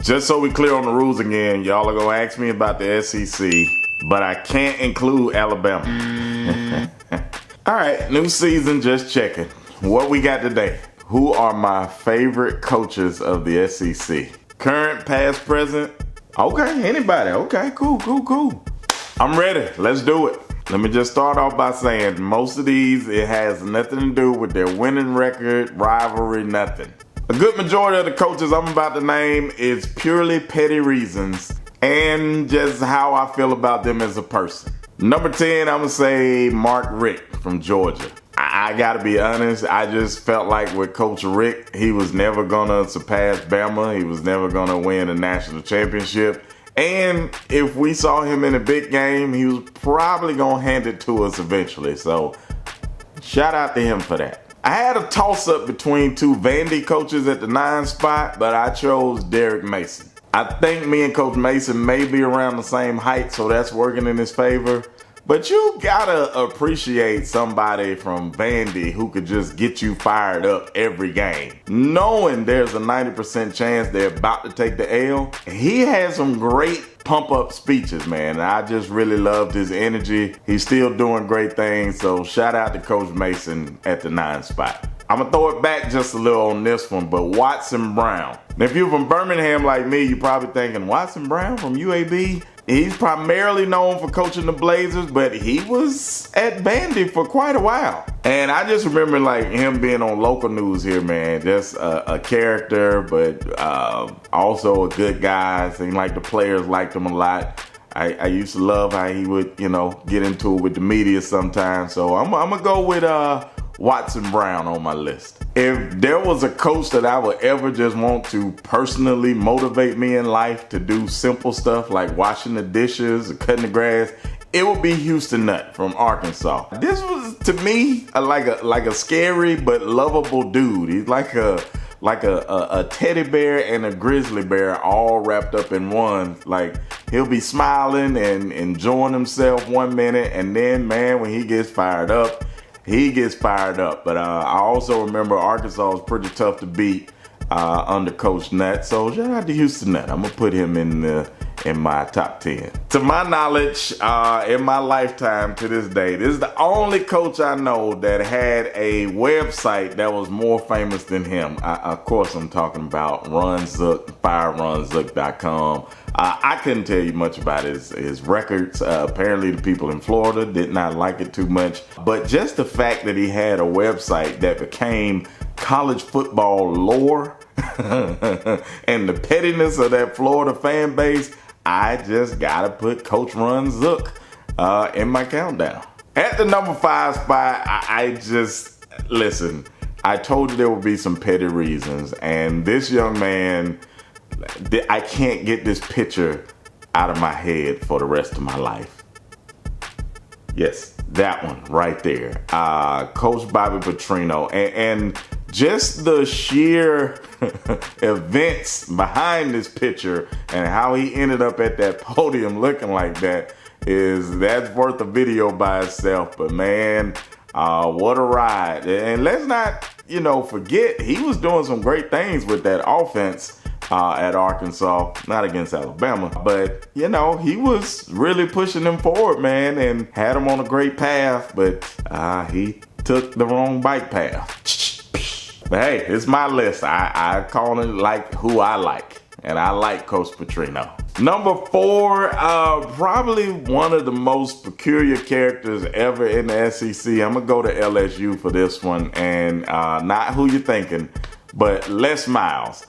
Just so we clear on the rules again, y'all are gonna ask me about the SEC, but I can't include Alabama. All right, new season, just checking. What we got today? Who are my favorite coaches of the SEC? Current, past, present? Okay, anybody. Okay, cool. I'm ready. Let's do it. Let me just start off by saying most of these, it has nothing to do with their winning record, rivalry, nothing. A good majority of the coaches I'm about to name is purely petty reasons and just how I feel about them as a person. Number 10, I'm going to say Mark Richt from Georgia. I got to be honest, I just felt like with Coach Richt, he was never going to surpass Bama. He was never going to win a national championship. And if we saw him in a big game, he was probably going to hand it to us eventually. So shout out to him for that. I had a toss-up between two Vandy coaches at the 9 spot, but I chose Derek Mason. I think me and Coach Mason may be around the same height, so that's working in his favor. But you gotta appreciate somebody from Vandy who could just get you fired up every game. Knowing there's a 90% chance they're about to take the L. He had some great pump-up speeches, man. I just really loved his energy. He's still doing great things, so shout out to Coach Mason at the 9 spot. I'm gonna throw it back just a little on this one, but Watson Brown. Now, if you're from Birmingham like me, you're probably thinking, Watson Brown from UAB? He's primarily known for coaching the Blazers, but he was at Vandy for quite a while. And I just remember like him being on local news here, man. Just a character, but also a good guy. Seemed like the players liked him a lot. I used to love how he would, get into it with the media sometimes. So I'm gonna go with Watson Brown on my list. If there was a coach that I would ever just want to personally motivate me in life to do simple stuff like washing the dishes or cutting the grass, it would be Houston Nutt from Arkansas. This was, to me, like a scary but lovable dude. He's like a teddy bear and a grizzly bear all wrapped up in one. Like, he'll be smiling and enjoying himself one minute, and then, man, when he gets fired up, he gets fired up. But I also remember Arkansas was pretty tough to beat under Coach Nutt. So shout out to Houston Nutt. I'm going to put him in my top 10. To my knowledge, in my lifetime to this day, this is the only coach I know that had a website that was more famous than him. Of course, I'm talking about Run Zook, FireRunZook.com. I couldn't tell you much about his records. Apparently the people in Florida did not like it too much. But just the fact that he had a website that became college football lore and the pettiness of that Florida fan base, I just gotta put Coach Run Zook in my countdown. At the number 5 spot, I just, listen, I told you there would be some petty reasons. And this young man, I can't get this picture out of my head for the rest of my life. Yes, that one right there. Coach Bobby Petrino. And just the sheer events behind this picture and how he ended up at that podium looking like that's worth a video by itself. But man, what a ride. And let's not, forget, he was doing some great things with that offense at Arkansas, not against Alabama, but he was really pushing them forward, man, and had them on a great path, but he took the wrong bike path. But hey, it's my list. I call it like who I like, and I like Coach Petrino. Number 4, probably one of the most peculiar characters ever in the SEC. I'm gonna go to LSU for this one, and not who you're thinking, but Les Miles.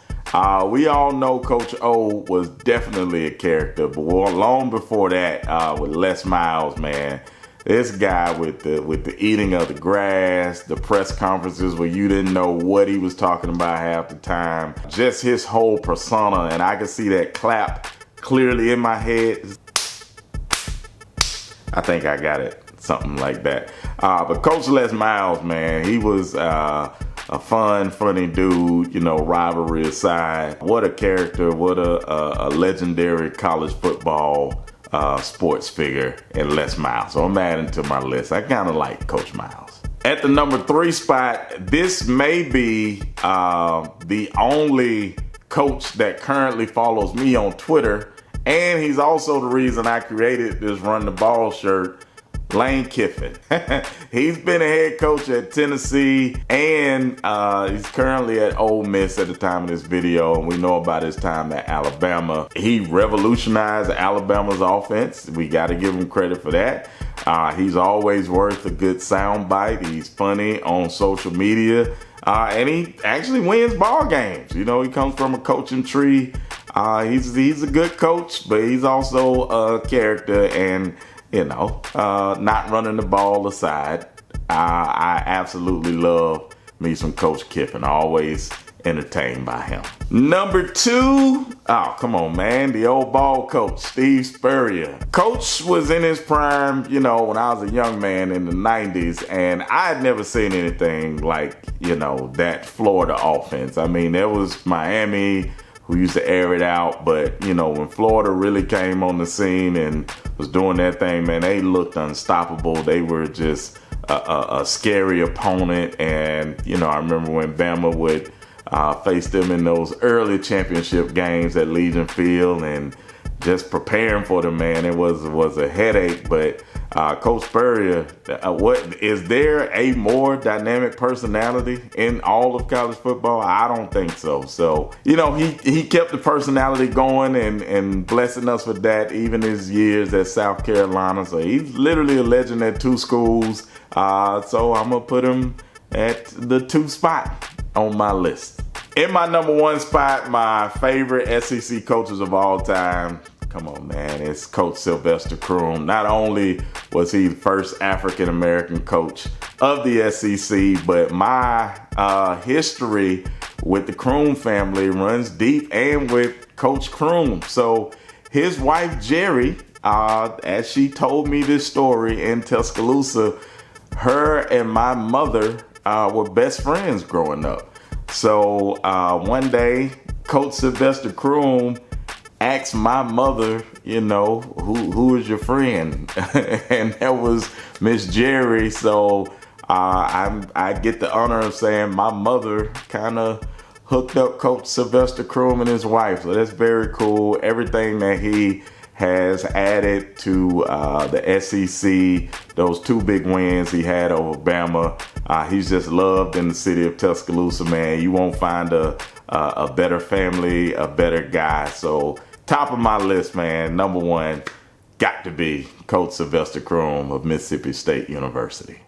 We all know Coach O was definitely a character, but long before that, with Les Miles, man, this guy with the eating of the grass, the press conferences where you didn't know what he was talking about half the time, just his whole persona, and I could see that clap clearly in my head. I think I got it, something like that. But Coach Les Miles, man, he was a fun, funny dude, rivalry aside. What a character, what a legendary college football sports figure in Les Miles. So I'm adding to my list. I kind of like Coach Miles. At the number 3 spot, this may be the only coach that currently follows me on Twitter, and he's also the reason I created this Run the Ball shirt, Lane Kiffin. He's been a head coach at Tennessee, and he's currently at Ole Miss at the time of this video, and we know about his time at Alabama. He revolutionized Alabama's offense. We got to give him credit for that. He's always worth a good soundbite. He's funny on social media, and he actually wins ball games. You know, he comes from a coaching tree. He's a good coach, but he's also a character, and you know, not running the ball aside. I absolutely love me some Coach Kiffin. Always entertained by him. Number 2, oh, come on, man. The old ball coach, Steve Spurrier. Coach was in his prime, you know, when I was a young man in the 90s, and I had never seen anything like, you know, that Florida offense. I mean, there was Miami, who used to air it out, but you know, when Florida really came on the scene and was doing that thing, man, they looked unstoppable. They were just a scary opponent, and you know, I remember when Bama would face them in those early championship games at Legion Field, and just preparing for them, man, it was a headache. But Coach Spurrier, what is there a more dynamic personality in all of college football? I don't think so. So, you know, he kept the personality going and blessing us with that even his years at South Carolina. So he's literally a legend at 2 schools. So I'm gonna put him at the 2 spot on my list. In my number 1 spot, my favorite SEC coaches of all time. Come on, man, it's Coach Sylvester Croom. Not only was he the first African-American coach of the SEC, but my history with the Croom family runs deep, and with Coach Croom. So his wife, Jerry, as she told me this story in Tuscaloosa, her and my mother were best friends growing up. So one day, Coach Sylvester Croom asked my mother, you know, who is your friend? And that was Miss Jerry. So I get the honor of saying my mother kind of hooked up Coach Sylvester Croom and his wife. So that's very cool. Everything that he has added to the SEC, those 2 big wins he had over Bama. He's just loved in the city of Tuscaloosa, man. You won't find a better family, a better guy. So top of my list, man, number 1, got to be Coach Sylvester Croom of Mississippi State University.